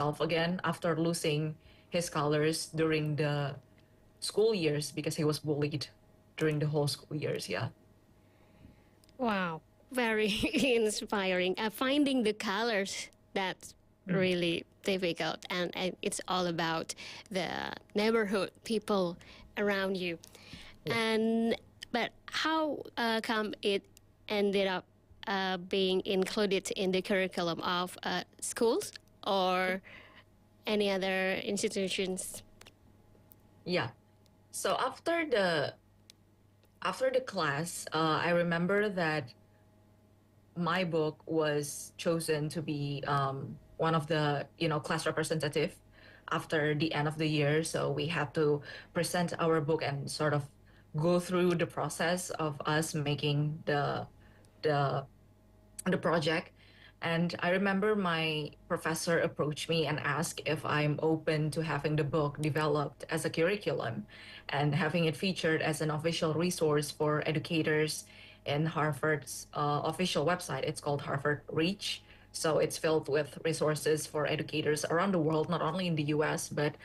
himself again after losing his colors during the school years because he was bullied during the whole school years. Yeah. Wow, very inspiring. Finding the colors, that's Mm. really difficult, and it's all about the neighborhood people around you. Yeah. And but how come it ended up being included in the curriculum of schools or any other institutions? Yeah. So after the class, I remember that my book was chosen to be one of the class representative after the end of the year. So we had to present our book and sort of go through the process of us making the the project. And I remember my professor approached me and asked if I'm open to having the book developed as a curriculum and having it featured as an official resource for educators in Harvard's official website. It's called Harvard Reach. So it's filled with resources for educators around the world, not only in the US, but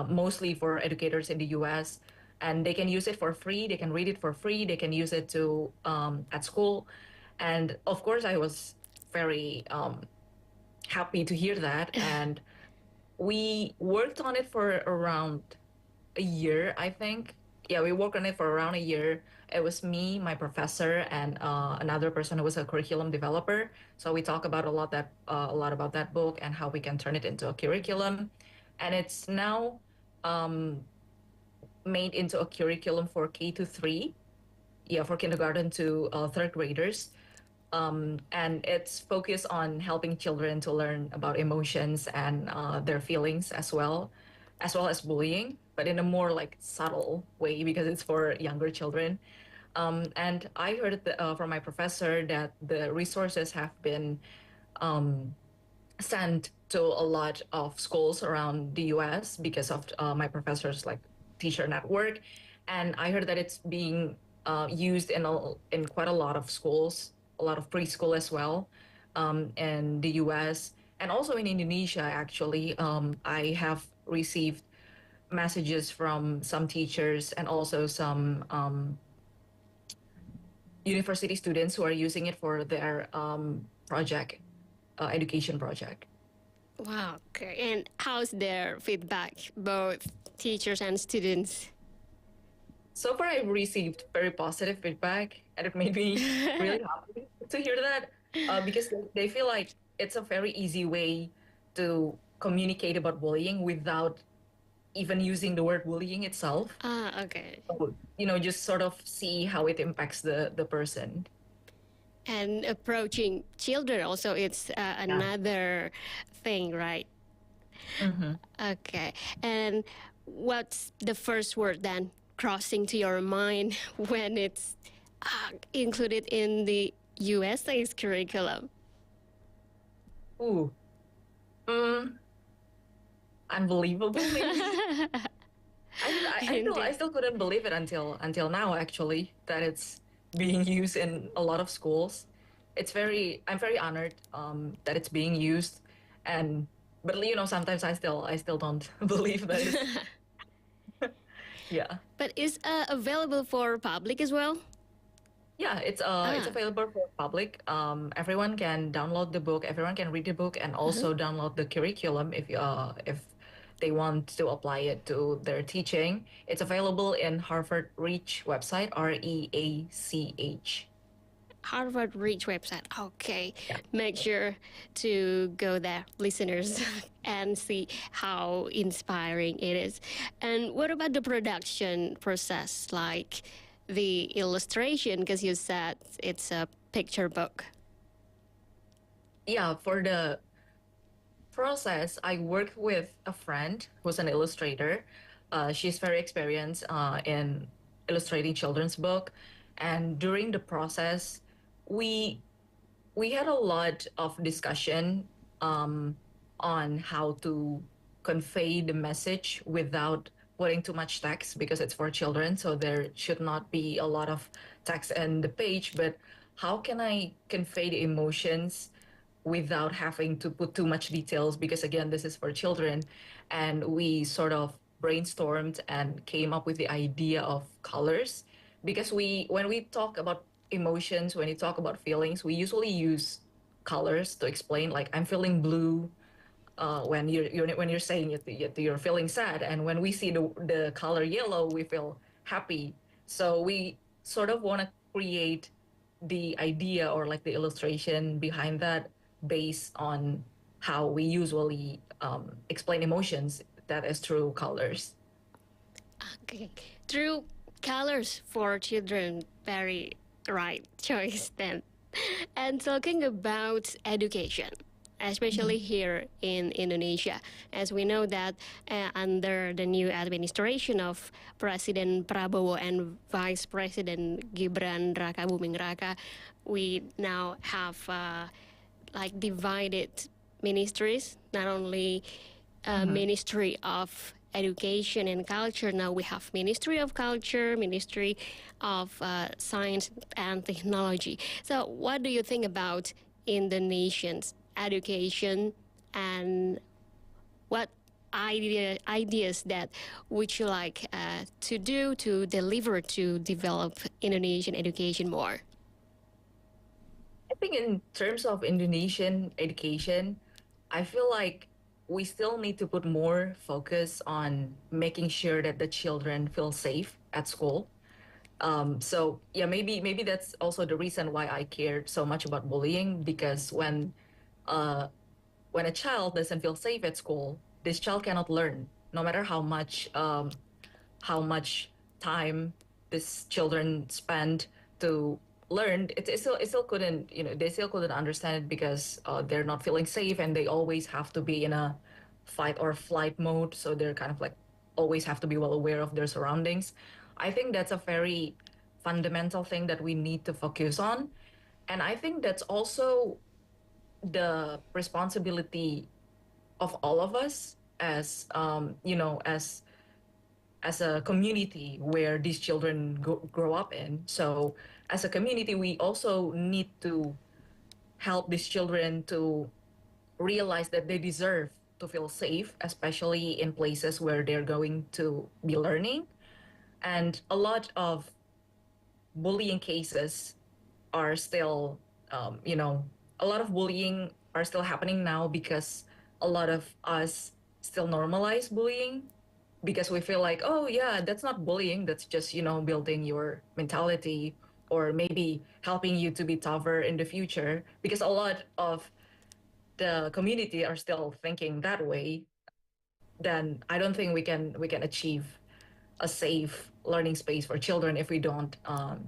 mostly for educators in the US. And they can use it for free. They can read it for free. They can use it to at school. And of course, I was very happy to hear that. And we worked on it for around a year, I think. Yeah, we worked on it for around a year. It was me, my professor, and another person who was a curriculum developer. So we talk about a lot about that book and how we can turn it into a curriculum. And it's now um, made into a curriculum for K to three. Yeah, for kindergarten to third graders. And it's focused on helping children to learn about emotions and their feelings as well as bullying, but in a more like subtle way because it's for younger children. And I heard from my professor that the resources have been sent to a lot of schools around the U.S. because of my professor's like teacher network, and I heard that it's being used in quite a lot of schools, a lot of preschool as well, in the U.S. and also in Indonesia. Actually, I have received messages from some teachers and also some university students who are using it for their project, education project. Wow, okay. And how's their feedback, both teachers and students? So far, I've received very positive feedback, and it made me really happy to hear that because they feel like it's a very easy way to communicate about bullying without even using the word bullying itself. Ah, okay. So, just sort of see how it impacts the person. And approaching children also, it's Yeah. another thing, right? Hmm. Okay. And what's the first word then crossing to your mind when it's included in the USA's curriculum? Ooh. Mm, unbelievable, maybe. I Indeed. still couldn't believe it until now actually that it's being used in a lot of schools. I'm very honored that it's being used, and but sometimes I still don't believe that it's yeah. But it's available for public as well? Yeah, it's Ah. available for public. Everyone can download the book. Everyone can read the book and Uh-huh. also download the curriculum if they want to apply it to their teaching. It's available in Harvard Reach website, REACH. Harvard Reach website. Okay. Yeah. Make sure to go there, listeners, and see how inspiring it is. And what about the production process, like the illustration? Because you said it's a picture book. Yeah, for the process, I worked with a friend who's an illustrator. She's very experienced in illustrating children's book, and during the process, we we had a lot of discussion on how to convey the message without putting too much text because it's for children. So there should not be a lot of text in the page. But how can I convey the emotions without having to put too much details, because again, this is for children. And we sort of brainstormed and came up with the idea of colors, because when we talk about emotions, when you talk about feelings, we usually use colors to explain, like I'm feeling blue, when when you're saying you're feeling sad, and when we see the color yellow, we feel happy. So we sort of want to create the idea, or like the illustration behind that, based on how we usually explain emotions, that is through colors. Okay. Through colors for children, very right choice then. And talking about education, especially here in Indonesia, as we know that under the new administration of President Prabowo and Vice President Gibran Raka Buming Raka, we now have like divided ministries, not only Ministry of Education and Culture. Now we have Ministry of Culture, Ministry of Science and Technology. So, what do you think about Indonesians' education, and what ideas that would you like to do to deliver to develop Indonesian education more? I think in terms of Indonesian education, I feel like we still need to put more focus on making sure that the children feel safe at school. So yeah, maybe that's also the reason why I cared so much about bullying, because uh, when a child doesn't feel safe at school, this child cannot learn, no matter how much time these children spend to learn. It still couldn't, they still couldn't understand it, because they're not feeling safe, and they always have to be in a fight or flight mode. So they're kind of like always have to be well aware of their surroundings. I think that's a very fundamental thing that we need to focus on. And I think that's also the responsibility of all of us, as as a community where these children grow up in. So as a community, we also need to help these children to realize that they deserve to feel safe, especially in places where they're going to be learning. And a lot of bullying cases are still, a lot of bullying are still happening now, because a lot of us still normalize bullying, because we feel like, oh yeah, that's not bullying, that's just, building your mentality, or maybe helping you to be tougher in the future, because a lot of the community are still thinking that way. Then I don't think we can achieve a safe learning space for children if we don't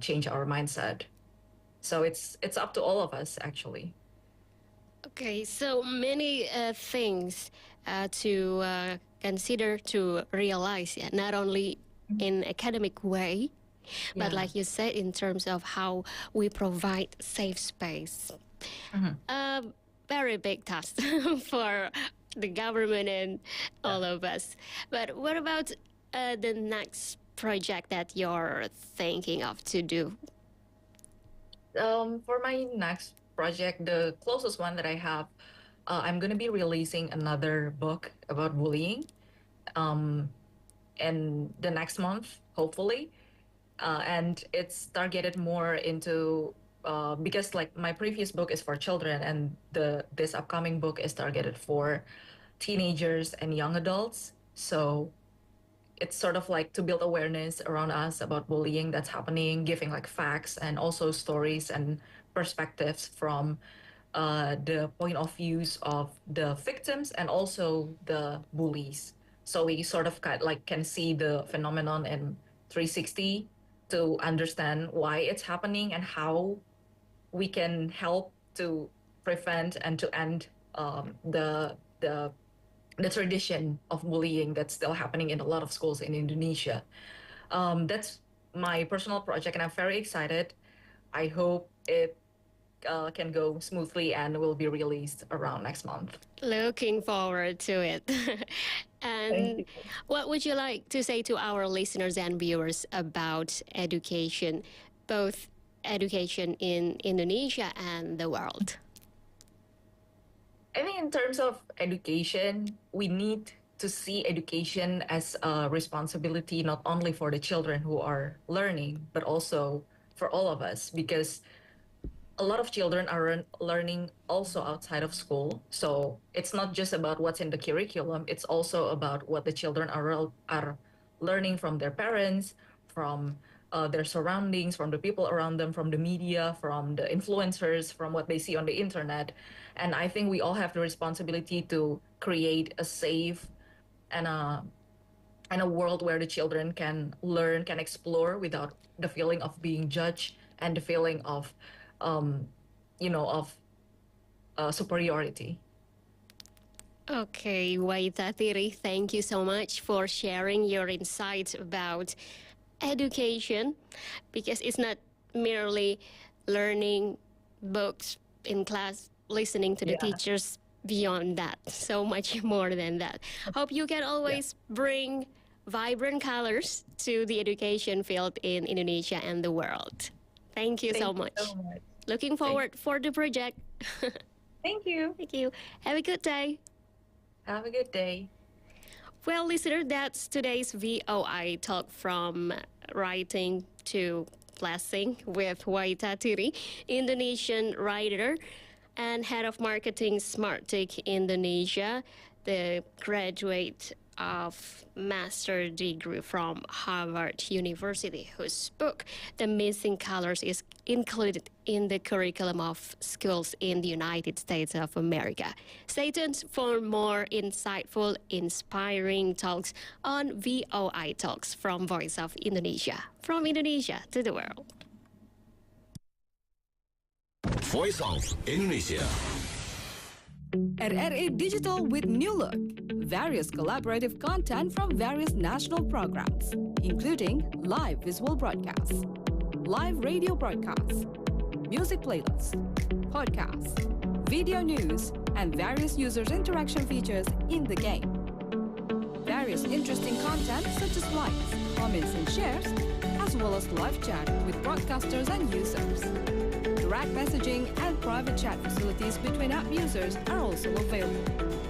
change our mindset. So it's up to all of us, actually. Okay, so many things to consider to realize, yeah, not only in academic way, but Yeah. like you said, in terms of how we provide safe space. Mhm. A very big task for the government and Yeah. all of us. But what about the next project that you're thinking of to do? For my next project, the closest one that I have, I'm going to be releasing another book about bullying um, in the next month, hopefully. And it's targeted more into, because like my previous book is for children, and this upcoming book is targeted for teenagers and young adults. So it's sort of like to build awareness around us about bullying that's happening, giving like facts and also stories and perspectives from the point of views of the victims and also the bullies. So we sort of like can see the phenomenon in 360, to understand why it's happening and how we can help to prevent and to end the tradition of bullying that's still happening in a lot of schools in Indonesia. That's my personal project, and I'm very excited. I hope it can go smoothly and will be released around next month. Looking forward to it. Thank And you. what would you like to say to our listeners and viewers about education, both education in Indonesia and the world? I think in terms of education, we need to see education as a responsibility not only for the children who are learning, but also for all of us, because a lot of children are learning also outside of school. So it's not just about what's in the curriculum, it's also about what the children are learning from their parents, from their surroundings, from the people around them, from the media, from the influencers, from what they see on the internet. And I think we all have the responsibility to create a safe and a world where the children can learn, can explore without the feeling of being judged and the feeling of, um, of superiority. Okay, Waita Tiri, thank you so much for sharing your insights about education, because it's not merely learning books in class, listening to the Yeah, teachers. Beyond that, so much more than that. Hope you can yeah. always bring vibrant colors to the education field in Indonesia and the world. Thank you so Thank you so much. much. Looking Thank, forward for the project. thank you. Thank you. Have a good day. Have a good day. Well, listener, that's today's VOI talk from writing to blessing with Waita Tiri, Indonesian writer and head of marketing Smart Tech Indonesia, the graduate of master degree from Harvard University, whose book The Missing Colors is included in the curriculum of schools in the United States of America. Stay tuned for more insightful, inspiring talks on VOI Talks from Voice of Indonesia, from Indonesia to the world. Voice of Indonesia. RRI Digital with New Look. Various collaborative content from various national programs, including live visual broadcasts, live radio broadcasts, music playlists, podcasts, video news, and various users' interaction features in the game. Various interesting content such as likes, comments, and shares, as well as live chat with broadcasters and users. Direct messaging and private chat facilities between app users are also available.